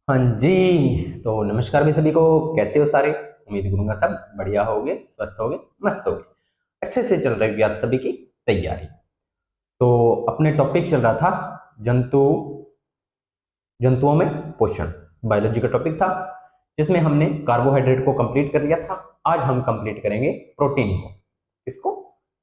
हाँ जी। तो नमस्कार भी सभी को। कैसे हो सारे? उम्मीद करूंगा सब बढ़िया होगे, स्वस्थ होगे, मस्त होगे, अच्छे से चल रही होगी आप सभी की तैयारी। तो अपने टॉपिक चल रहा था जंतु जंतुओं में पोषण, बायोलॉजी का टॉपिक था, जिसमें हमने कार्बोहाइड्रेट को कंप्लीट कर लिया था। आज हम कंप्लीट करेंगे प्रोटीन को। किसको?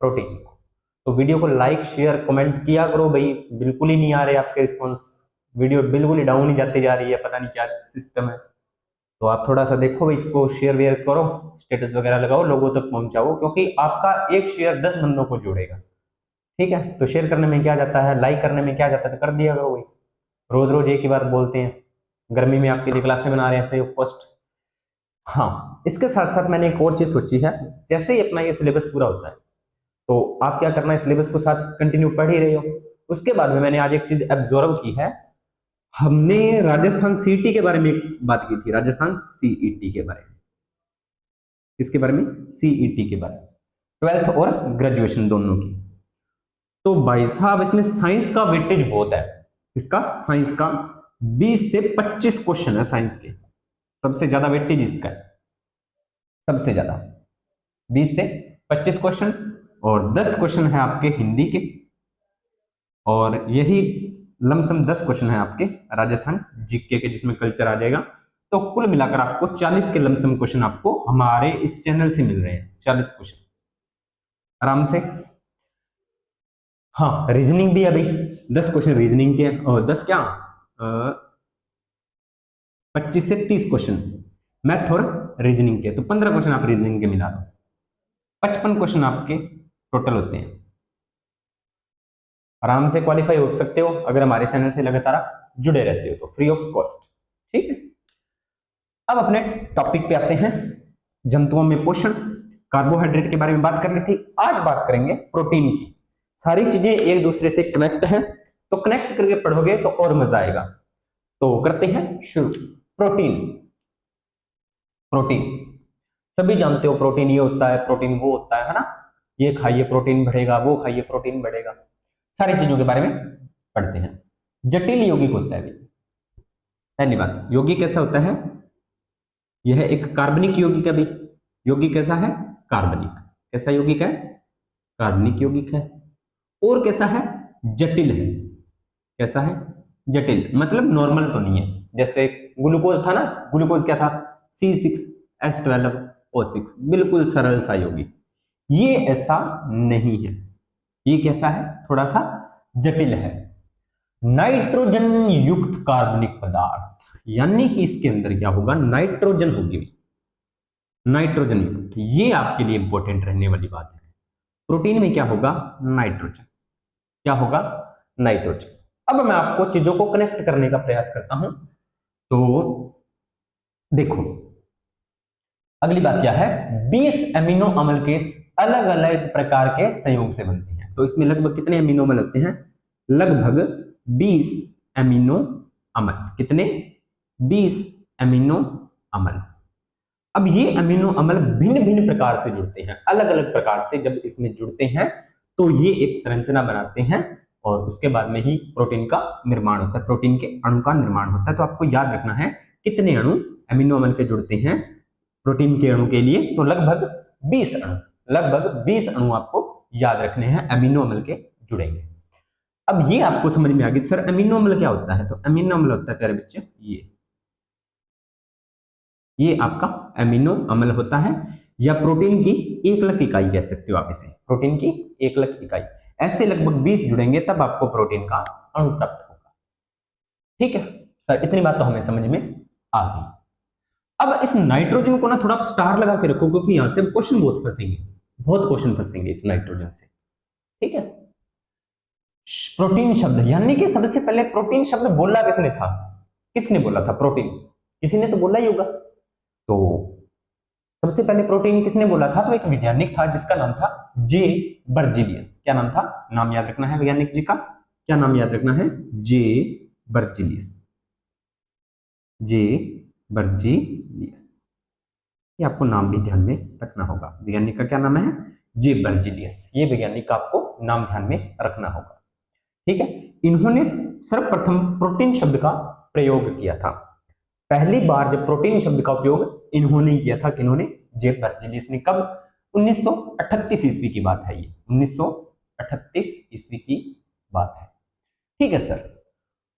प्रोटीन को। तो वीडियो को लाइक शेयर कमेंट किया करो भाई। बिल्कुल ही नहीं आ रहे आपके रिस्पॉन्स, वीडियो बिल्कुल ही डाउन ही जाती जा रही है, पता नहीं क्या सिस्टम है। तो आप थोड़ा सा देखो भाई, इसको शेयर वेयर करो, स्टेटस वगैरह लगाओ, लोगों तक पहुंचाओ, क्योंकि आपका एक शेयर 10 बंदों को जोड़ेगा। ठीक है? तो शेयर करने में क्या जाता है, लाइक करने में क्या जाता है, तो कर दिया करो भाई। रोज रोज एक ही बात बोलते हैं। गर्मी में आपके लिए क्लासें बना रहे हैं फ्री ऑफ कॉस्ट। हाँ, इसके साथ साथ मैंने एक और चीज सोची है। जैसे ही अपना ये सिलेबस पूरा होता है, तो आप क्या करना है, सिलेबस को साथ कंटिन्यू पढ़ ही रहे हो। उसके बाद में मैंने आज एक चीज एब्जॉर्व की है। हमने राजस्थान सीईटी के बारे में बात की थी, राजस्थान सीईटी के बारे में। किसके बारे में? सीईटी के बारे में, ट्वेल्थ और ग्रेजुएशन दोनों की। तो भाई साहब, इसमें साइंस का वेटेज बहुत है। इसका साइंस का 20 से 25 क्वेश्चन है साइंस के। सबसे ज्यादा वेटेज इसका है, सबसे ज्यादा 20 से 25 क्वेश्चन। और 10 क्वेश्चन है आपके हिंदी के, और यही लमसम 10 क्वेश्चन है आपके राजस्थान जीके के, जिसमें कल्चर आ जाएगा। तो कुल मिलाकर आपको 40 के लमसम क्वेश्चन आपको हमारे इस चैनल से मिल रहे हैं, 40 क्वेश्चन आराम से। हाँ, रीजनिंग भी है भाई, 10 क्वेश्चन रीजनिंग के, और 10 क्या, 25 से 30 क्वेश्चन मैथ और रीजनिंग के, तो 15 क्वेश्चन आप रीजनिंग के मिला दो, 55 क्वेश्चन आपके टोटल होते हैं। आराम से क्वालिफाई हो सकते हो अगर हमारे चैनल से लगातार आप जुड़े रहते हो, तो फ्री ऑफ कॉस्ट। ठीक है? अब अपने टॉपिक पे आते हैं, जंतुओं में पोषण। कार्बोहाइड्रेट के बारे में बात करनी थी, आज बात करेंगे प्रोटीन की। सारी चीजें एक दूसरे से कनेक्ट है, तो कनेक्ट करके पढ़ोगे तो और मजा आएगा। तो करते हैं शुरू। प्रोटीन। प्रोटीन सभी जानते हो, प्रोटीन ये होता है, प्रोटीन वो होता है ना। ये खाइए प्रोटीन बढ़ेगा, वो खाइए प्रोटीन बढ़ेगा। सारी चीजों के बारे में पढ़ते हैं। जटिल यौगिक होता है भी। पहली बात, यौगिक कैसा होता है? यह एक कार्बनिक यौगिक है भी। यौगिक कैसा है? कार्बनिक। कैसा यौगिक है? कार्बनिक यौगिक है। और कैसा है? जटिल है। कैसा है? जटिल, मतलब नॉर्मल तो नहीं है। जैसे ग्लूकोज था ना, ग्लूकोज क्या था? C6H12O6, बिल्कुल सरल सा यौगिक। ये ऐसा नहीं है। ये कैसा है? थोड़ा सा जटिल है। नाइट्रोजन युक्त कार्बनिक पदार्थ, यानी कि इसके अंदर क्या होगा? नाइट्रोजन होगी। नाइट्रोजन युक्त, ये आपके लिए इंपॉर्टेंट रहने वाली बात है। प्रोटीन में क्या होगा? नाइट्रोजन। क्या होगा? नाइट्रोजन। अब मैं आपको चीजों को कनेक्ट करने का प्रयास करता हूं। तो देखो, अगली बात क्या है? 20 अमीनो अम्ल के अलग अलग प्रकार के संयोग से बनते हैं। तो इसमें लगभग कितने अमीनो अम्ल होते हैं? लगभग 20 अमीनो अम्ल। कितने? 20 अमीनो अम्ल। अब ये अमीनो अम्ल भिन्न भिन्न प्रकार से जुड़ते हैं, अलग अलग प्रकार से जब इसमें जुड़ते हैं तो ये एक संरचना बनाते हैं, और उसके बाद में ही प्रोटीन का निर्माण होता है, प्रोटीन के अणु का निर्माण होता है। तो आपको याद रखना है कितने अणु अमीनो अम्ल के जुड़ते हैं प्रोटीन के अणु के लिए, तो लगभग 20 अणु। लगभग 20 अणु आपको याद रखने हैं अमीनो अम्ल के जुड़ेंगे। अब ये आपको समझ में आ गई सर अमीनो अम्ल क्या होता है? तो अमीनो अम्ल होता है प्यारे बच्चे, ये आपका अमीनो अम्ल होता है, या प्रोटीन की एकलक इकाई कह सकते हो आप इसे, प्रोटीन की एकलक इकाई। ऐसे लगभग 20 जुड़ेंगे तब आपको प्रोटीन का अणु प्राप्त होगा। ठीक है सर, इतनी बात तो हमें समझ में आ गई। अब इस नाइट्रोजन को ना थोड़ा स्टार लगा के रखो, क्योंकि यहां से क्वेश्चन बहुत फंसेंगे, बहुत क्वेश्चन फंसेंगे इस नाइट्रोजन से। ठीक है? प्रोटीन शब्द, यानी कि सबसे पहले प्रोटीन शब्द बोला किसने था? किसने बोला था प्रोटीन? किसी ने तो बोला ही होगा। तो सबसे पहले प्रोटीन किसने बोला था? तो एक वैज्ञानिक था जिसका नाम था जे बर्जीलियस। क्या नाम था? नाम याद रखना है वैज्ञानिक जी का। क्या नाम याद रखना है? जे बर्जीलियस। जे बर्जीलियस, ये आपको नाम भी ध्यान में रखना होगा। वैज्ञानिक का क्या नाम है? जे बर्जीलियस। ये वैज्ञानिक का आपको नाम ध्यान में रखना होगा। ठीक है? इन्होंने सर्वप्रथम प्रोटीन शब्द का प्रयोग किया था। पहली बार जब प्रोटीन शब्द का उपयोग इन्होंने किया था, किन्होंने, जेफ बर्जेलियस ने। कब? 1938 ईस्वी की बात है ये, 1938 ईस्वी की बात है। ठीक है सर।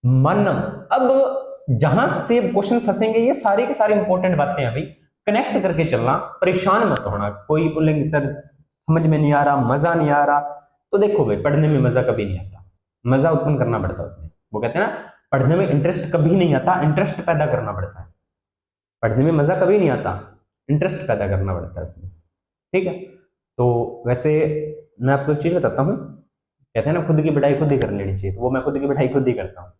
मानव, अब जहां से क्वेश्चन फंसेंगे ये सारे के सारे इंपॉर्टेंट बातें हैं भाई, कनेक्ट करके चलना, परेशान मत होना। कोई बोलेंगे सर समझ में नहीं आ रहा, मजा नहीं आ रहा, तो देखो भाई पढ़ने में मजा कभी नहीं आता, मजा उत्पन्न करना पड़ता है उसमें। वो कहते हैं ना, पढ़ने में इंटरेस्ट कभी नहीं आता, इंटरेस्ट पैदा करना पड़ता है। पढ़ने में मजा कभी नहीं आता, इंटरेस्ट पैदा करना पड़ता है उसमें। ठीक है। तो वैसे मैं आपको एक चीज बताता हूँ, कहते हैं ना खुद की पढ़ाई खुद ही कर लेनी चाहिए, तो वो मैं खुद की पढ़ाई खुद ही करता हूँ।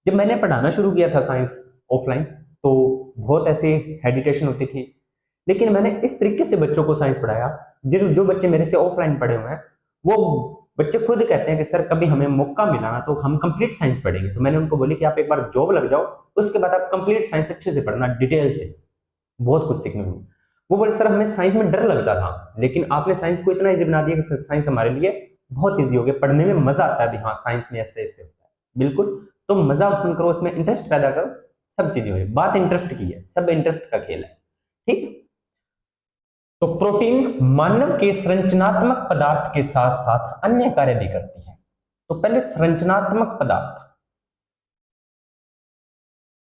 जब मैंने पढ़ाना शुरू किया था साइंस ऑफलाइन, तो बहुत ऐसे हेडिटेशन होती थी, लेकिन मैंने इस तरीके से बच्चों को साइंस पढ़ाया, जो जो बच्चे मेरे से ऑफलाइन पढ़े हुए हैं, वो बच्चे खुद कहते हैं कि सर कभी हमें मौका मिला ना तो हम कंप्लीट साइंस पढ़ेंगे। तो मैंने उनको बोली कि आप एक बार जॉब लग जाओ, उसके बाद आप कंप्लीट साइंस अच्छे से पढ़ना, डिटेल से, बहुत कुछ सीखने को। वो बोले सर हमें साइंस में डर लगता था, लेकिन आपने साइंस को इतना इजी बना दिया कि साइंस हमारे लिए बहुत इजी हो गया, पढ़ने में मजा आता है भी, हाँ साइंस में ऐसे ऐसे होता है। बिल्कुल, तो मजा उत्पन्न करो, उसमें इंटरेस्ट पैदा करो, सब चीजें हो। बात इंटरेस्ट की है, सब इंटरेस्ट का खेल है। ठीक है। तो प्रोटीन मानव के संरचनात्मक पदार्थ के साथ साथ अन्य कार्य भी करती है। तो पहले संरचनात्मक पदार्थ,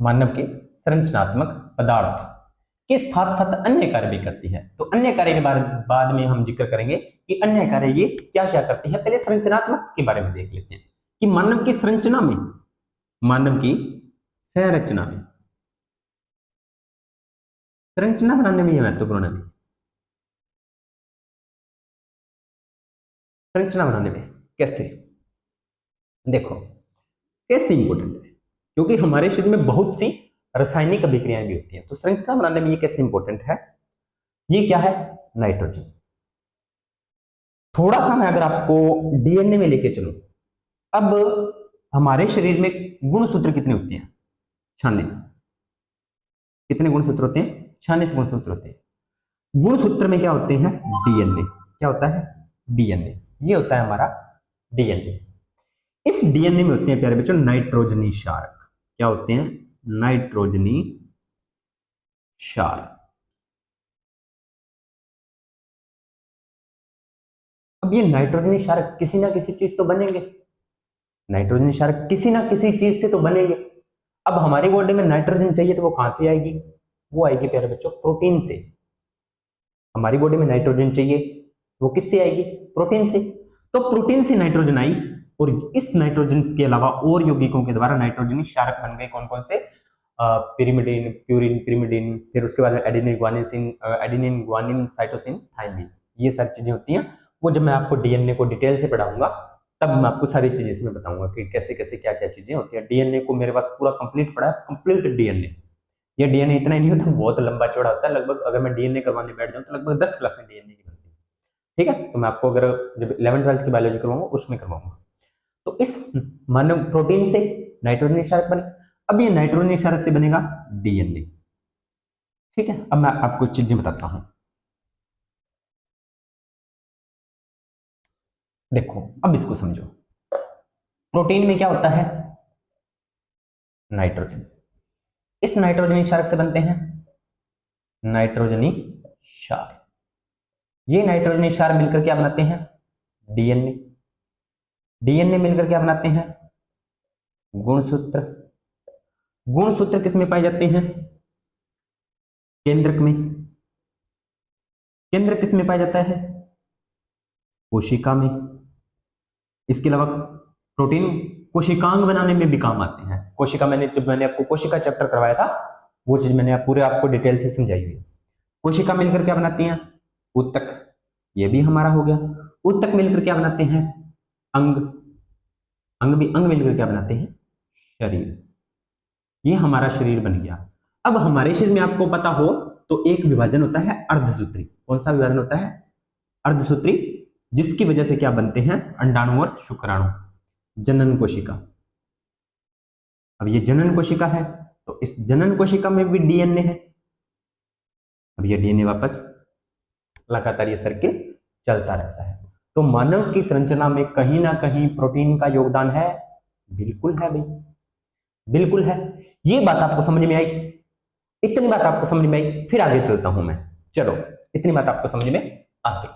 मानव के संरचनात्मक पदार्थ के साथ साथ अन्य कार्य भी करती है। तो अन्य कार्य के बारे में बाद में हम जिक्र करेंगे कि अन्य कार्य ये क्या क्या करती है। पहले संरचनात्मक के बारे में देख लेते हैं कि मानव की संरचना में, मानव की संरचना में, संरचना बनाने में यह महत्वपूर्ण है। संरचना बनाने में कैसे, देखो कैसे इंपॉर्टेंट है, क्योंकि हमारे शरीर में बहुत सी रासायनिक अभिक्रियाएं भी होती हैं। तो संरचना बनाने में ये कैसे इंपॉर्टेंट है, ये क्या है, नाइट्रोजन। थोड़ा सा मैं अगर आपको डीएनए में लेके चलूं, अब हमारे शरीर में गुणसूत्र कितने होते हैं, 46। कितने गुणसूत्र होते हैं, 46 गुणसूत्र होते हैं। गुणसूत्र में क्या होते हैं, डीएनए। क्या होता है, डीएनए। ये होता है हमारा डीएनए। इस डीएनए में होते हैं प्यारे बच्चों नाइट्रोजनी क्षारक। क्या होते हैं, नाइट्रोजनी क्षारक। अब ये नाइट्रोजनी क्षारक किसी ना किसी चीज तो बनेंगे, नाइट्रोजन क्षारक किसी ना किसी चीज से तो बनेंगे। अब हमारी बॉडी में नाइट्रोजन चाहिए तो वो कहां से आएगी, वो आएगी प्यारे बच्चों प्रोटीन से। हमारी बॉडी में नाइट्रोजन चाहिए, वो किससे आएगी, प्रोटीन से। तो प्रोटीन से नाइट्रोजन आई, और इस नाइट्रोजन के अलावा और यौगिकों के द्वारा नाइट्रोजन क्षारक बन गए। कौन कौन से, पिरिमिडिन, प्यूरिन, पिरिमिडिन, फिर उसके बाद adenine, guanine, adenine, guanine, cytosine, thymine, ये सारी चीजें होती हैं। वो जब मैं आपको डीएनए को डिटेल से पढ़ाऊंगा तब मैं आपको सारी चीजें इसमें बताऊंगा कि कैसे कैसे क्या क्या चीजें होती हैं। डीएनए को मेरे पास पूरा कंप्लीट पढ़ा है, कंप्लीट डीएनए। ये डीएनए इतना ही नहीं होता, बहुत लंबा चौड़ा होता है। लगभग अगर मैं डीएनए करवाने बैठ जाऊं तो लगभग 10 क्लासें डीएनए की बनती है। ठीक है। तो मैं आपको अगर जब 11th 12th की बायोलॉजी करवाऊंगा उसमें करवाऊंगा। तो इस मानव प्रोटीन से नाइट्रोजन क्षारक बने। अब ये नाइट्रोजन क्षारक से बनेगा डीएनए। ठीक है। अब मैं आपको चीजें बताता हूं, देखो अब इसको समझो। प्रोटीन में क्या होता है, नाइट्रोजन। इस नाइट्रोजनी क्षारक से बनते हैं नाइट्रोजनी क्षार। ये नाइट्रोजनी क्षार मिलकर क्या बनाते हैं, डीएनए। डीएनए मिलकर क्या बनाते हैं, गुणसूत्र। गुणसूत्र किस में पाए जाते हैं, केंद्रक में। केंद्र किस में पाया जाता है, कोशिका में। इसके अलावा प्रोटीन कोशिकांग बनाने में भी काम आते हैं। कोशिका, मैंने आपको कोशिका चैप्टर करवाया था, वो चीज मैंने पूरे आपको डिटेल से समझाई हुई है। कोशिका मिलकर क्या बनाती हैं, ऊतक। ये भी हमारा हो गया। ऊतक मिलकर क्या बनाते हैं, अंग। अंग मिलकर क्या बनाते हैं, शरीर। ये हमारा शरीर बन गया। अब हमारे शरीर में आपको पता हो तो एक विभाजन होता है अर्धसूत्री। कौन सा विभाजन होता है, अर्धसूत्री, जिसकी वजह से क्या बनते हैं, अंडाणु और शुक्राणु, जनन कोशिका। अब ये जनन कोशिका है, तो इस जनन कोशिका में भी डीएनए है। अब ये डीएनए वापस लगातार ये सर्किल चलता रहता है। तो मानव की संरचना में कहीं ना कहीं प्रोटीन का योगदान है, बिल्कुल है भाई, बिल्कुल है। ये बात आपको समझ में आई। इतनी बात आपको समझ में आई, फिर आगे चलता हूं मैं। चलो, इतनी बात आपको समझ में आ गई।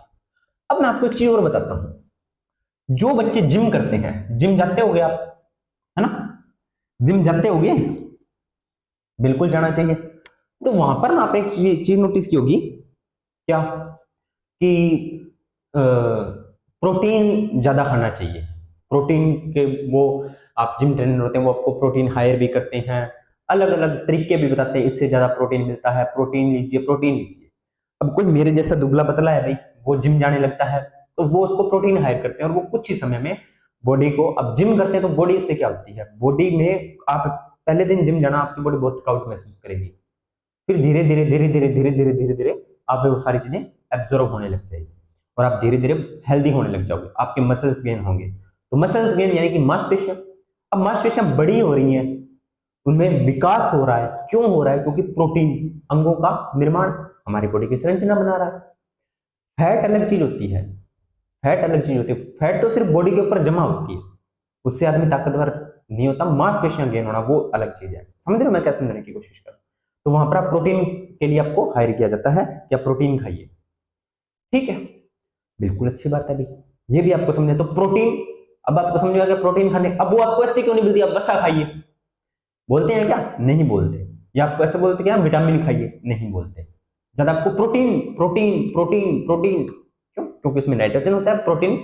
अब मैं आपको एक चीज और बताता हूं। जो बच्चे जिम करते हैं, जिम जाते होगे आप, है ना, जिम जाते होगे, बिल्कुल जाना चाहिए। तो वहां पर ना आपने एक चीज नोटिस की होगी, क्या, कि प्रोटीन ज्यादा खाना चाहिए। प्रोटीन के वो, आप जिम ट्रेनर होते हैं वो आपको प्रोटीन हायर भी करते हैं, अलग अलग तरीके भी बताते हैं, इससे ज्यादा प्रोटीन मिलता है, प्रोटीन लीजिए, प्रोटीन लीजिए। अब कोई मेरे जैसा दुबला पतला है भाई, वो जिम जाने लगता है, तो वो उसको प्रोटीन हायर करते हैं, और वो कुछ ही समय में बॉडी को, अब जिम करते हैं तो बॉडी से क्या होती है, बॉडी में आप पहले दिन जिम जाना, आपकी बॉडी बहुत थकावट महसूस करेगी, फिर धीरे धीरे धीरे धीरे धीरे धीरे धीरे धीरे आप में वो सारी चीजें एब्जॉर्व होने लग जाएगी, और आप धीरे धीरे हेल्दी होने लग जाओगे, आपके मसल्स गेन होंगे। तो मसल्स गेन यानी कि मांसपेशियां, अब मांसपेशियां बड़ी हो रही हैं, उनमें विकास हो रहा है, क्यों हो रहा है, क्योंकि प्रोटीन अंगों का निर्माण हमारी बॉडी की संरचना बना रहा है। फैट अलग चीज होती है, फैट अलग चीज होती है, फैट तो सिर्फ बॉडी के ऊपर जमा होती है, उससे आदमी ताकतवर नहीं होता, मांसपेशियां गेन होना वो अलग चीज है। समझ रहे हो मैं क्या समझाने की कोशिश कर रहा हूं? तो वहां पर आप प्रोटीन के लिए आपको हायर किया जाता है कि आप प्रोटीन खाइए, ठीक है, बिल्कुल अच्छी बात है भाई, ये भी आपको समझे तो प्रोटीन। अब आपको समझ में आ गया प्रोटीन खाने, अब वो आपको ऐसे क्यों नहीं मिलती, आप वसा खाइए, बोलते हैं क्या, नहीं बोलते, या आपको ऐसे बोलते क्या विटामिन खाइए, नहीं बोलते, जब आपको प्रोटीन प्रोटीन प्रोटीन प्रोटीन, क्यों, क्योंकि इसमें नाइट्रोजन होता है, प्रोटीन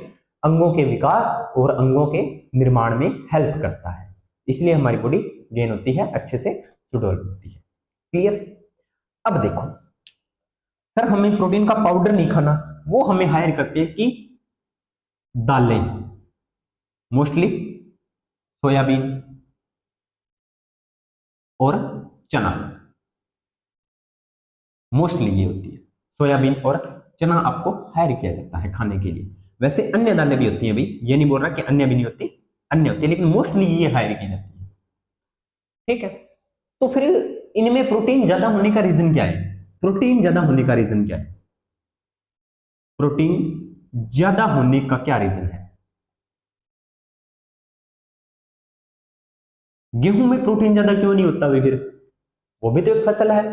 अंगों के विकास और अंगों के निर्माण में हेल्प करता है, इसलिए हमारी बॉडी गेन होती है, अच्छे से सुडौल होती है। क्लियर? अब देखो सर, हमें प्रोटीन का पाउडर नहीं खाना, वो हमें हायर करते हैं कि दालें, मोस्टली सोयाबीन और चना, मोस्टली ये होती है, सोयाबीन और चना आपको हायर किया जाता है खाने के लिए। वैसे अन्य दालें भी होती हैं भाई, ये नहीं बोल रहा कि अन्य भी नहीं होती, अन्य होती है, लेकिन मोस्टली ये हायर की जाती है, ठीक है। तो फिर इनमें प्रोटीन ज्यादा होने का रीजन क्या है, प्रोटीन ज्यादा होने का रीजन क्या है, प्रोटीन ज्यादा होने का क्या रीजन है? गेहूं में प्रोटीन ज्यादा क्यों नहीं होता भाई फिर, वो भी तो एक फसल है,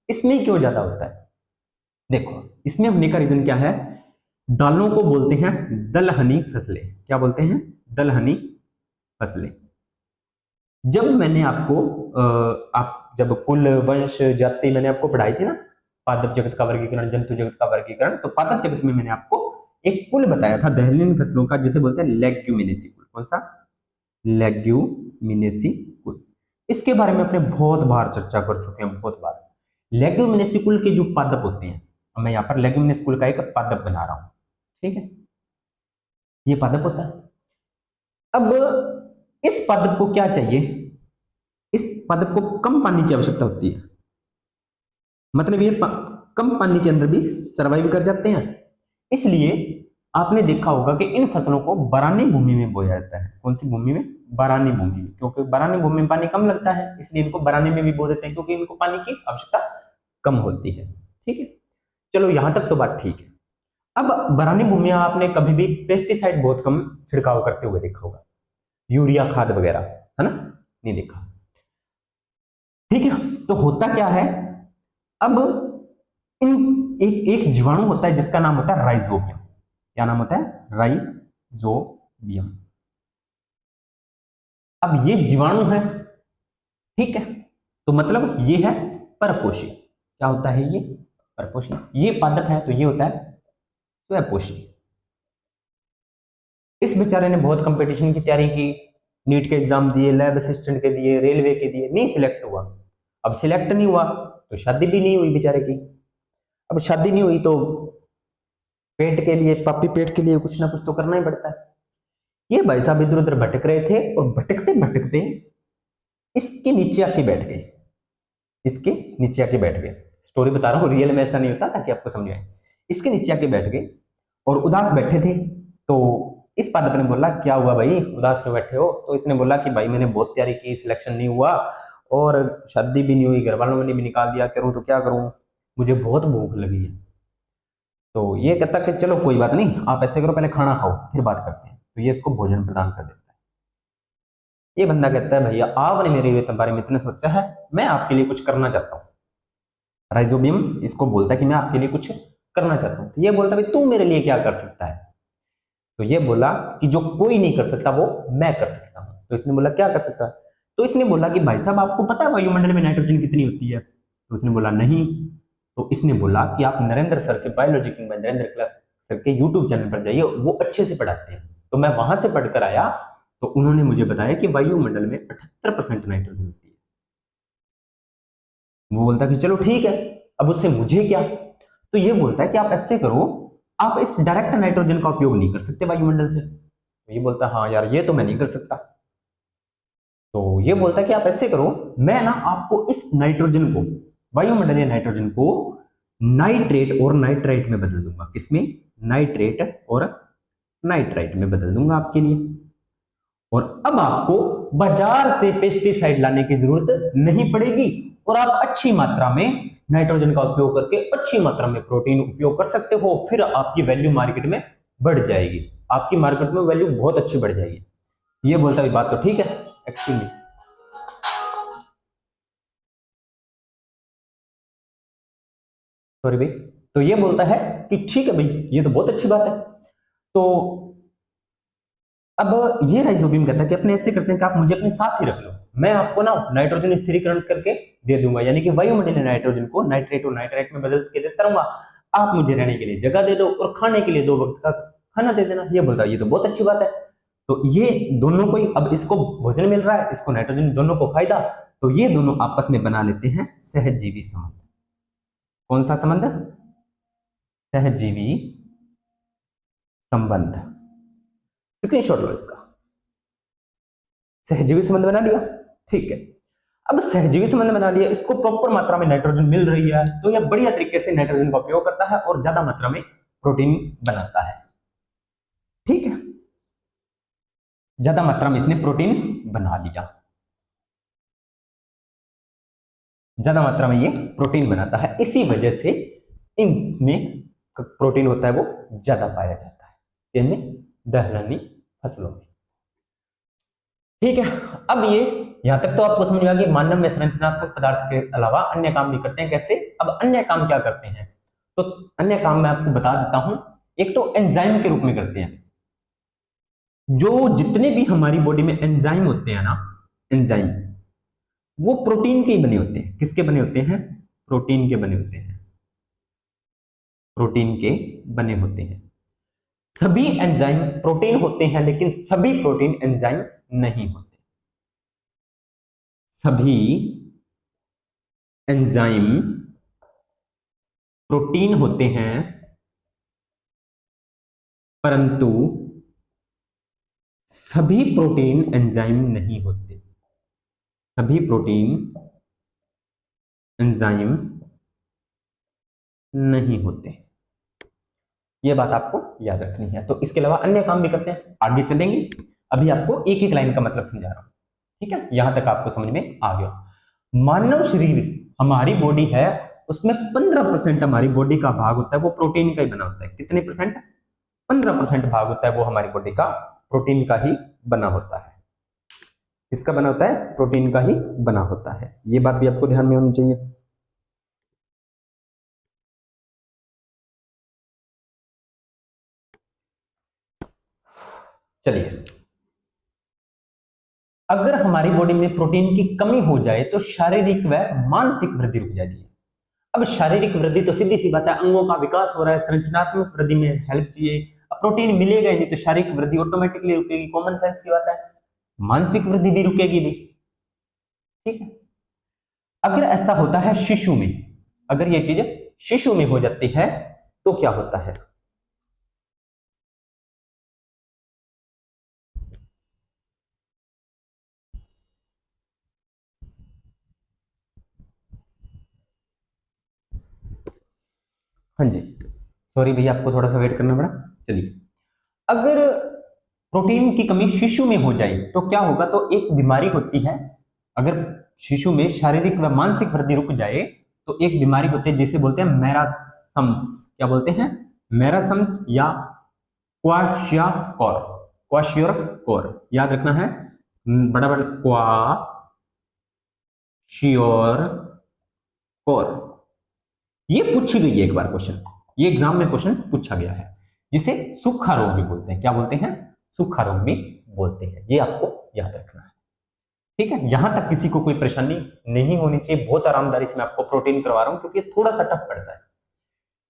इसमें क्यों ज्यादा होता है? देखो, इसमें होने का रीजन क्या है, दालों को बोलते हैं दलहनी फसलें, क्या बोलते हैं, दलहनी फसलें। जब मैंने आपको आप जब कुल वंश जाति मैंने आपको पढ़ाई थी ना, पादप जगत का वर्गीकरण, जंतु जगत का वर्गीकरण, तो पादप जगत में मैंने आपको एक कुल बताया था दलहनी फसलों का, जिसे बोलते हैं लेग्यूमिनेसी कुल। कौन सा? लेग्यूमिनेसी कुल। इसके बारे में अपने बहुत बार चर्चा कर चुके हैं, बहुत बार। लेग्यूमिनेसी कुल के जो पादप होते हैं, मैं यहाँ पर लेग्यूमिनेसी कुल का एक पादप बना रहा हूं, ठीक है, ये पादप होता है। अब इस पादप को क्या चाहिए, इस पादप को कम पानी की आवश्यकता होती है, मतलब ये कम पानी के अंदर भी सरवाइव कर जाते हैं, इसलिए आपने देखा होगा कि इन फसलों को बरानी भूमि में बोया जाता है। कौन सी भूमि में? बरानी भूमि में, क्योंकि बरानी भूमि में पानी कम लगता है, इसलिए इनको बरानी में भी बो देते हैं, क्योंकि इनको पानी की आवश्यकता कम होती है, ठीक है। चलो यहां तक तो बात ठीक है। अब बरानी भूमियां आपने कभी भी पेस्टिसाइड बहुत कम छिड़काव करते हुए देखा होगा, यूरिया खाद वगैरह, है ना, नहीं देखा, ठीक है। तो होता क्या है, अब इन एक एक जीवाणु होता है जिसका नाम होता है राइजोबियम। क्या नाम होता है? राइजोबियम। अब ये जीवाणु है, ठीक है, तो मतलब ये है परपोषी। क्या होता है ये? परपोषी। ये पादप है तो ये होता है स्वपोषी। इस बेचारे ने बहुत कंपटीशन की तैयारी की, नीट के एग्जाम दिए, लैब असिस्टेंट के दिए, रेलवे के दिए, नहीं सिलेक्ट हुआ। अब सिलेक्ट नहीं हुआ तो शादी भी नहीं हुई बेचारे की। अब शादी नहीं हुई तो पेट के लिए, पापी पेट के लिए कुछ ना कुछ तो करना ही पड़ता है। ये भाई साहब इधर उधर भटक रहे थे, और भटकते भटकते इसके नीचे आके बैठ गए, इसके नीचे आके बैठ गए। स्टोरी बता रहा हूँ, रियल में ऐसा नहीं होता, ताकि आपको समझ आए। इसके नीचे आके बैठ गए और उदास बैठे थे। तो इस पादप ने बोला, क्या हुआ भाई, उदास क्यों बैठे हो? तो इसने बोला कि भाई मैंने बहुत तैयारी की, सिलेक्शन नहीं हुआ, और शादी भी नहीं हुई, घर वालों ने भी निकाल दिया, करूँ तो क्या करूँ, मुझे बहुत भूख लगी है। तो ये कहता कि चलो कोई बात नहीं, आप ऐसे करो, पहले खाना खाओ फिर बात करते हैं। तो ये इसको भोजन प्रदान कर देता है। ये बंदा कहता है, भैया आपने मेरे बारे में इतना सोचा है, मैं आपके लिए कुछ करना चाहता हूँ। राइजोबियम इसको बोलता है कि मैं आपके लिए कुछ करना चाहता हूं। तो ये बोलता है भाई तू मेरे लिए क्या कर सकता है? तो ये बोला कि जो कोई नहीं कर सकता वो मैं कर सकता हूं। तो इसने बोला क्या कर सकता है? तो इसने बोला कि भाई साहब आपको पता है वायुमंडल में नाइट्रोजन कितनी होती है? तो उसने बोला नहीं। तो इसने बोला कि आप नरेंद्र सर के बायोलॉजी किंग में नरेंद्र क्लास सर के यूट्यूब चैनल पर जाइए, वो अच्छे से पढ़ाते हैं। तो मैं वहां से पढ़कर आया, तो उन्होंने मुझे बताया कि वायुमंडल में 78% नाइट्रोजन होती है। वो बोलता कि चलो ठीक है, अब उससे मुझे क्या? तो ये बोलता है कि आप ऐसे करो, आप इस डायरेक्ट नाइट्रोजन का उपयोग नहीं कर सकते वायुमंडल से। तो ये बोलता है हाँ यार ये तो मैं नहीं कर सकता। तो ये बोलता है कि आप ऐसे करो, मैं ना आपको इस नाइट्रोजन को, वायुमंडलीय नाइट्रोजन को नाइट्रेट और नाइट्राइट में बदल दूंगा। किसमें? नाइट्रेट और नाइट्राइट में बदल दूंगा आपके लिए। और अब आपको बाजार से पेस्टिसाइड लाने की जरूरत नहीं पड़ेगी और आप अच्छी मात्रा में नाइट्रोजन का उपयोग करके अच्छी मात्रा में प्रोटीन उपयोग कर सकते हो। फिर आपकी वैल्यू मार्केट में बढ़ जाएगी, आपकी मार्केट में वैल्यू बहुत अच्छी बढ़ जाएगी। ये बोलता है बात तो ठीक है, एक्सक्यूज मी, सॉरी भाई। तो ये बोलता है कि ठीक है भाई ये तो बहुत अच्छी बात है। तो अब ये राइजोबियम कहता है कि अपने ऐसे करते हैं कि आप मुझे अपने साथ ही रख लो, मैं आपको ना नाइट्रोजन स्थिरीकरण करके दे दूंगा, यानी कि वायुमंडलीय नाइट्रोजन को नाइट्रेट और नाइट्राइट में बदल के देता रहूंगा। आप मुझे रहने के लिए जगह दे दो और खाने के लिए 2 वक्त का खाना दे देना। ये बोलता है ये तो बहुत अच्छी बात है। तो ये दोनों को ही, अब इसको भोजन मिल रहा है, इसको नाइट्रोजन, दोनों को फायदा। तो ये दोनों आपस में बना लेते हैं सहजीवी संबंध। कौन सा संबंध? सहजीवी संबंध। स्क्रीनशॉट लो इसका। सहजीवी संबंध बना लिया, ठीक है। अब सहजीवी संबंध बना लिया, इसको प्रॉपर मात्रा में नाइट्रोजन मिल रही है, तो यह बढ़िया तरीके से नाइट्रोजन का उपयोग करता है और ज्यादा मात्रा में प्रोटीन बनाता है। ठीक है, ज्यादा मात्रा में इसने प्रोटीन बना लिया, ज्यादा मात्रा में ये प्रोटीन बनाता है, इसी वजह से इनमें प्रोटीन होता है वो ज्यादा पाया जाता है इनमें, दलहनी फसलों में। ठीक है, अब ये यहां तक तो आपको समझ में आ गया मानव में संरचनात्मक पदार्थ के अलावा अन्य काम भी करते हैं। कैसे? अब अन्य काम क्या करते हैं? तो अन्य काम मैं आपको बता देता हूं। एक तो एंजाइम के रूप में करते हैं। जो जितने भी हमारी बॉडी में एंजाइम होते हैं ना, एंजाइम, वो प्रोटीन के ही बने होते हैं। किसके बने होते हैं? प्रोटीन के बने होते हैं, प्रोटीन के बने होते हैं। सभी एंजाइम प्रोटीन होते हैं, लेकिन सभी प्रोटीन एंजाइम नहीं होते। सभी एंजाइम प्रोटीन होते हैं, परंतु सभी प्रोटीन एंजाइम नहीं होते। सभी प्रोटीन एंजाइम नहीं होते, ये बात आपको याद रखनी है। तो इसके अलावा अन्य काम भी करते हैं, आगे चलेंगे। अभी आपको एक एक लाइन का मतलब समझा रहा हूं, ठीक है? यहां तक आपको समझ में आ गया। मानव शरीर, हमारी बॉडी है, उसमें 15% हमारी बॉडी का भाग होता है वो प्रोटीन का ही बना होता है। कितने परसेंट? 15% भाग होता है वो हमारी बॉडी का प्रोटीन का ही बना होता है। किसका बना होता है? प्रोटीन का ही बना होता है। ये बात भी आपको ध्यान में होनी चाहिए। चलिए, अगर हमारी बॉडी में प्रोटीन की कमी हो जाए तो शारीरिक व मानसिक वृद्धि रुक जाती है। अब शारीरिक वृद्धि तो सीधी सी बात है, अंगों का विकास हो रहा है, संरचनात्मक वृद्धि में हेल्प चाहिए। अब प्रोटीन मिलेगा ही नहीं तो शारीरिक वृद्धि ऑटोमेटिकली रुकेगी, कॉमन सेंस की बात है। मानसिक वृद्धि भी रुकेगी भी, ठीक है। अगर ऐसा होता है शिशु में, अगर ये चीज शिशु में हो जाती है तो क्या होता है? हाँ जी, सॉरी भैया आपको थोड़ा सा वेट करना पड़ा। चलिए, अगर प्रोटीन की कमी शिशु में हो जाए तो क्या होगा? तो एक बीमारी होती है, अगर शिशु में शारीरिक व मानसिक वृद्धि रुक जाए तो एक बीमारी होती है जिसे बोलते हैं मैरासम्स। क्या बोलते हैं? मैरासम्स या क्वाशियाकोर। क्वाशियोर, याद रखना है, बड़ा बड़ा क्वा शियोर कोर। ये पूछी गई है एक बार क्वेश्चन, ये एग्जाम में क्वेश्चन पूछा गया है, जिसे सूखा रोग भी बोलते हैं। क्या बोलते हैं? सूखा रोग भी बोलते हैं। ये आपको याद रखना है, ठीक है। यहां तक किसी को कोई परेशानी नहीं होनी चाहिए। बहुत आरामदारी से मैं आपको प्रोटीन करवा रहा हूं क्योंकि थोड़ा सा टफ पड़ता है।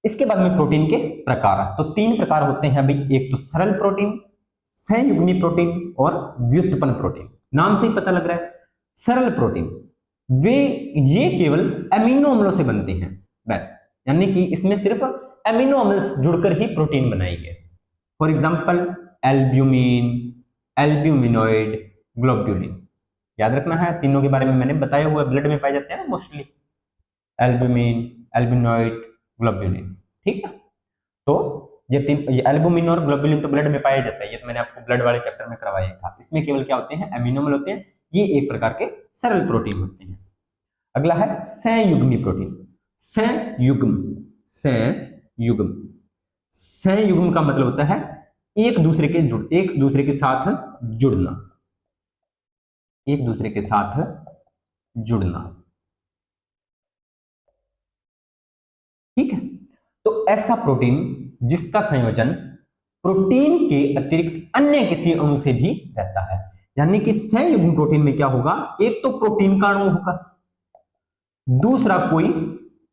इसके बाद में प्रोटीन के प्रकार, तो 3 प्रकार होते हैं भाई। एक तो सरल प्रोटीन, संयुग्मी प्रोटीन और व्युत्पन्न प्रोटीन। नाम से ही पता लग रहा है, सरल प्रोटीन वे ये केवल अमीनो अम्लों से बनते हैं बस, यानी कि इसमें सिर्फ अमीनो अम्ल जुड़कर ही प्रोटीन बनाएंगे। For example albumin, albuminoid, globulin. याद रखना है, तीनों के बारे में मैंने बताया हुआ है, ब्लड में पाए जाते हैं ना मोस्टली, एल्ब्यूमिन, एल्ब्यूनॉइड, ग्लोब्यूलिन, ठीक है। तो ये तीन, ये एल्बुमिन और ग्लोबुलिन तो ब्लड में पाया जाता है, ये तो मैंने आपको ब्लड वाले चैप्टर में करवाया था। इसमें केवल क्या होते हैं? अमीनो अम्ल होते हैं। ये एक प्रकार के सरल प्रोटीन होते हैं। अगला है संयुग्मी प्रोटीन। संयुग्म, संयुग्म, संयुग्म का मतलब होता है एक दूसरे के साथ जुड़ना, एक दूसरे के साथ जुड़ना, ठीक है। तो ऐसा प्रोटीन जिसका संयोजन प्रोटीन के अतिरिक्त अन्य किसी अणु से भी रहता है, यानी कि संयुग्म प्रोटीन में क्या होगा? एक तो प्रोटीन का अणु होगा, दूसरा कोई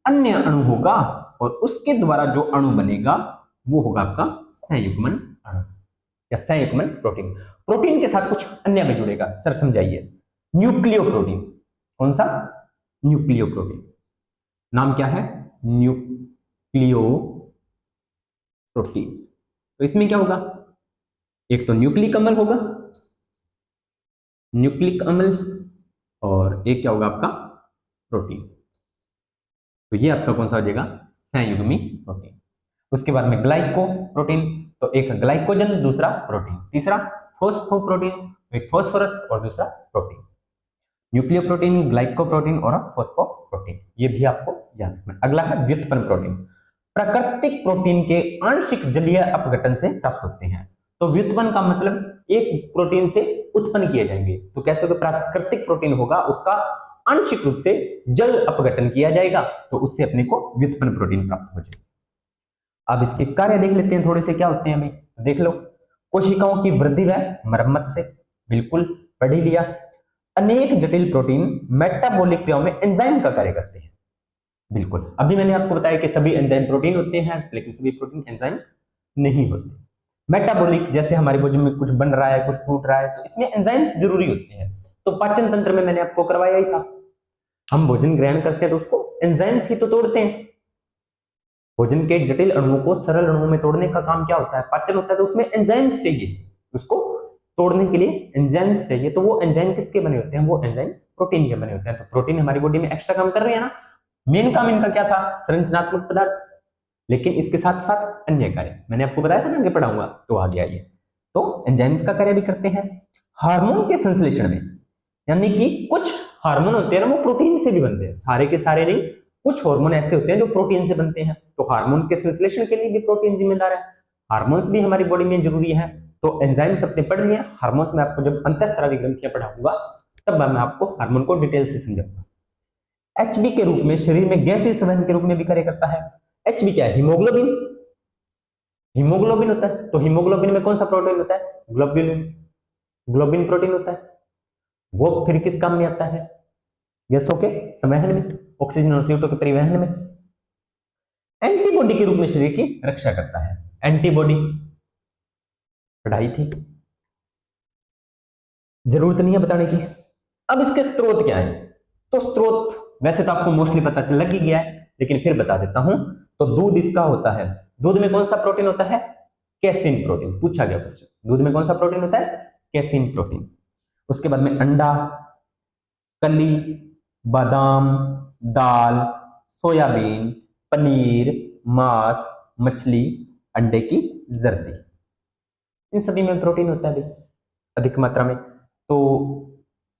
अन्य अणु होगा, और उसके द्वारा जो अणु बनेगा वो होगा आपका संयुग्मन अणु या संयुग्मन प्रोटीन। प्रोटीन के साथ कुछ अन्य भी जुड़ेगा। सर समझाइए। Nucleo protein. कौन सा? Nucleo protein. नाम क्या है? Nucleo protein. तो इसमें क्या होगा? एक तो न्यूक्लिक अम्ल होगा, न्यूक्लिक अम्ल, और एक क्या होगा आपका? प्रोटीन। तो ये आपका कौन सा हो जाएगा? संयुग्मी प्रोटीन। उसके बाद में ग्लाइको प्रोटीन, तो एक ग्लाइकोजन, दूसरा प्रोटीन, तीसरा फोस्फोप्रोटीन, एक फॉस्फोरस और दूसरा protein. Nucleo protein, glyco protein और फोस्फोप्रोटीन, ये भी आपको याद रखना। अगला है व्युत्पन्न प्रोटीन। प्राकृतिक प्रोटीन के आंशिक जलीय अपघटन से प्राप्त होते हैं। तो व्युत्पन्न का मतलब एक प्रोटीन से उत्पन्न किए जाएंगे। तो कैसे होगा? प्राकृतिक प्रोटीन होगा, उसका आंशिक रूप से जल अपघटन किया जाएगा, तो उससे अपने को व्युत्पन्न प्रोटीन प्राप्त हो जाएगा। अब इसके कार्य देख लेते हैं थोड़े से, क्या होते हैं हमें देख लो। कोशिकाओं की वृद्धि व मरम्मत से, बिल्कुल पढ़ ही लिया। अनेक जटिल प्रोटीन मेटाबॉलिक क्रियाओं में एंजाइम का कार्य करते हैं, बिल्कुल। अभी मैंने आपको बताया कि सभी एंजाइम प्रोटीन होते हैं, लेकिन सभी प्रोटीन एंजाइम नहीं होते। मेटाबॉलिक, जैसे हमारे भोजन में कुछ बन रहा है, कुछ टूट रहा है, तो इसमें एंजाइम्स जरूरी होते हैं। तो पाचन तंत्र में मैंने आपको करवाया ही था, हम भोजन ग्रहण करते हैं तो उसको एंजाइम्स ही तो तोड़ते हैं। भोजन के जटिल अणुओं को सरल अणुओं में तोड़ने का काम क्या होता है? पाचन होता है। तो उसमें एंजाइम्स चाहिए, उसको तोड़ने के लिए एंजाइम्स चाहिए। तो वो एंजाइम किसके बने होते हैं? वो एंजाइम प्रोटीन के बने होते हैं। तो प्रोटीन हमारी बॉडी में एक्स्ट्रा काम कर रही है ना। मेन काम इनका क्या था? संरचनात्मक पदार्थ, लेकिन इसके साथ साथ अन्य कार्य मैंने आपको बताया था ना, आगे पढ़ाऊंगा तो आ गया ये। तो एंजाइम्स का कार्य भी करते हैं। हार्मोन के संश्लेषण में, यानी कि कुछ हार्मोन होते हैं ना, वो प्रोटीन से भी बनते हैं, सारे के सारे नहीं। कुछ हार्मोन ऐसे होते हैं जो प्रोटीन से बनते हैं, तो हार्मोन के संश्लेषण के लिए भी प्रोटीन जिम्मेदार है। हार्मोन्स भी हमारी बॉडी में जरूरी है। तो एंजाइम्स अपने पढ़ लिया। हार्मोन्स में आपको जब अंतःस्रावी ग्रंथियां पढ़ाऊंगा तब मैं आपको हार्मोन को डिटेल से समझाऊंगा। एचबी के रूप में शरीर में गैसीय संवहन के रूप में भी कार्य करता है। एचबी क्या है? हीमोग्लोबिन। हीमोग्लोबिन होता है। तो हीमोग्लोबिन में कौन सा प्रोटीन होता है? ग्लोब्यूलिन, ग्लोबिन प्रोटीन होता है। वो फिर किस काम में आता है? गैसों के संवहन में, ऑक्सीजन और CO2 के परिवहन में। एंटीबॉडी के रूप में शरीर की रक्षा करता है। एंटीबॉडी पढ़ाई थी, जरूरत नहीं है बताने की। अब इसके स्रोत क्या है? तो स्रोत वैसे तो आपको मोस्टली पता चल लग ही गया है, लेकिन फिर बता देता हूं। तो दूध इसका होता है। दूध में कौन सा प्रोटीन होता है? Casein protein. पूछा गया क्वेश्चन, दूध में कौन सा प्रोटीन होता है? Casein protein. उसके बाद में अंडा, कली, बादाम, दाल, सोयाबीन, पनीर, मांस, मछली, अंडे की जर्दी, इन सभी में प्रोटीन होता है भाई अधिक मात्रा में। तो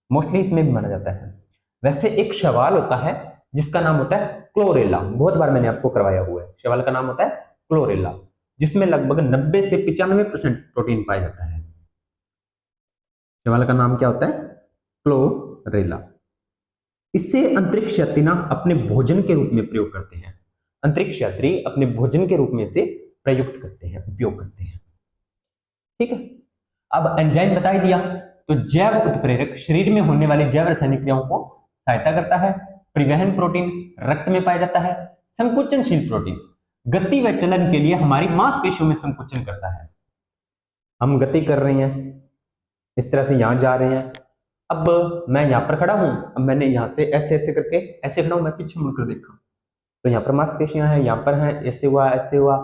मोस्टली इसमें भी माना जाता है। वैसे एक शैवाल होता है जिसका नाम होता है क्लोरेला, बहुत बार मैंने आपको करवाया हुआ है। शैवाल का नाम होता है क्लोरेला, जिसमें लगभग 90 से 95% प्रोटीन पाया जाता है। शैवाल का नाम क्या होता है? क्लोरेला। इससे अंतरिक्ष यात्री ना अपने भोजन के रूप में प्रयोग करते हैं। अंतरिक्ष यात्री अपने भोजन के रूप में इसे प्रयुक्त करते हैं, उपयोग करते हैं। ठीक है, अब एंजाइम बता ही दिया। तो जैव उत्प्रेरक शरीर में होने वाली जैव रासायनिक क्रियाओं को सहायता करता है। परिवहन प्रोटीन रक्त में पाया जाता है। संकुचनशील प्रोटीन गति व चलन के लिए हमारी मांसपेशियों में संकुचन करता है। हम गति कर रहे हैं, इस तरह से यहां जा रहे हैं। अब मैं यहां पर खड़ा हूं, अब मैंने यहां से ऐसे ऐसे करके ऐसे खड़ा हूं, मैं पीछे मुड़कर देखा तो यहाँ पर मांसपेशियां हैं, यहाँ पर हैं, ऐसे हुआ,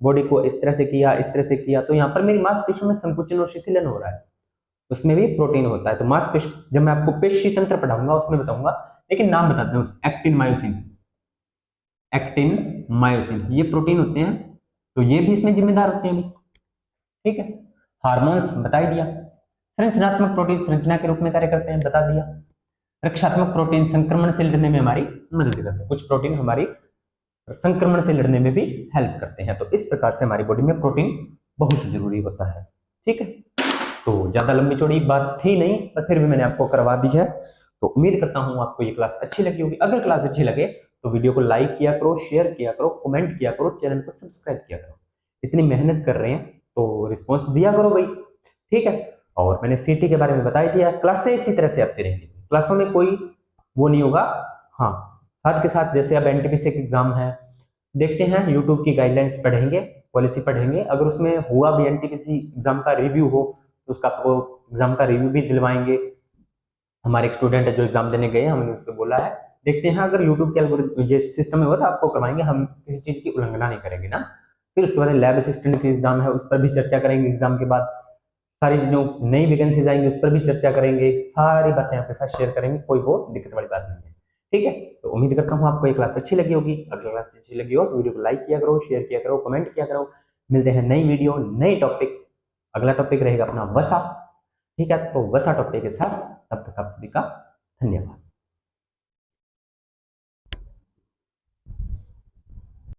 बॉडी को इस तरह से किया, इस तरह से किया, तो यहाँ पर मेरी मांसपेशियों में संकुचन और शिथिलन हो रहा है, उसमें भी प्रोटीन होता है। तो मांसपेशी, जब मैं आपको पेशी तंत्र पढ़ाऊंगा उसमें बताऊंगा, लेकिन नाम बताते हूँ, एक्टिन मायोसिन। एक्टिन मायोसिन ये प्रोटीन होते हैं, तो ये भी इसमें जिम्मेदार होते हैं। ठीक है, हार्मोन्स बता ही दिया। संरचनात्मक प्रोटीन संरचना के रूप में कार्य करते हैं, बता दिया। रक्षात्मक प्रोटीन संक्रमण से लड़ने में हमारी मदद करते हैं, कुछ प्रोटीन हमारी संक्रमण से लड़ने में भी हेल्प करते हैं। तो इस प्रकार से हमारी बॉडी में प्रोटीन बहुत जरूरी होता है। ठीक है, तो ज्यादा लंबी चौड़ी बात थी नहीं, पर फिर भी मैंने आपको करवा दी है। तो उम्मीद करता हूं आपको ये क्लास अच्छी लगी होगी। अगर क्लास अच्छी लगे तो वीडियो को लाइक किया करो, शेयर किया करो, कमेंट किया करो, चैनल को सब्सक्राइब किया करो। इतनी मेहनत कर रहे हैं तो रिस्पॉन्स दिया करो भाई। ठीक है, और मैंने सीटी के बारे में बता ही दिया। क्लासें इसी तरह से आती रहेंगी, क्लासों में कोई वो नहीं होगा। हाँ, साथ के साथ जैसे अब एनटीपीसी का एग्जाम है, देखते हैं यूट्यूब की गाइडलाइंस पढ़ेंगे, पॉलिसी पढ़ेंगे, अगर उसमें हुआ भी एनटीपीसी एग्जाम का रिव्यू हो तो उसका आपको एग्जाम का रिव्यू भी दिलवाएंगे। हमारे एक स्टूडेंट है जो एग्जाम देने गए, हमने उससे बोला है, देखते हैं अगर यूट्यूब के एल्गोरिथम ये सिस्टम में हुआ तो आपको करवाएंगे, हम किसी चीज की उल्लंघना नहीं करेंगे ना। फिर उसके बाद लैब असिस्टेंट की एग्जाम है, उस पर भी चर्चा करेंगे। एग्जाम के बाद सारी चीजों नई वैकेंसीज आएंगी, उस पर भी चर्चा करेंगे, सारी बातें आपके साथ शेयर करेंगे, कोई वो दिक्कत वाली बात नहीं है। ठीक है, तो उम्मीद करता हूँ आपको ये क्लास अच्छी लगी होगी। अगर क्लास अच्छी लगी हो तो वीडियो को लाइक किया करो, शेयर किया करो, कमेंट किया करो। मिलते हैं नई वीडियो, नई टॉपिक। अगला टॉपिक रहेगा अपना वसा। ठीक है, तो वसा टॉपिक के साथ, तब तक आप सभी का धन्यवाद।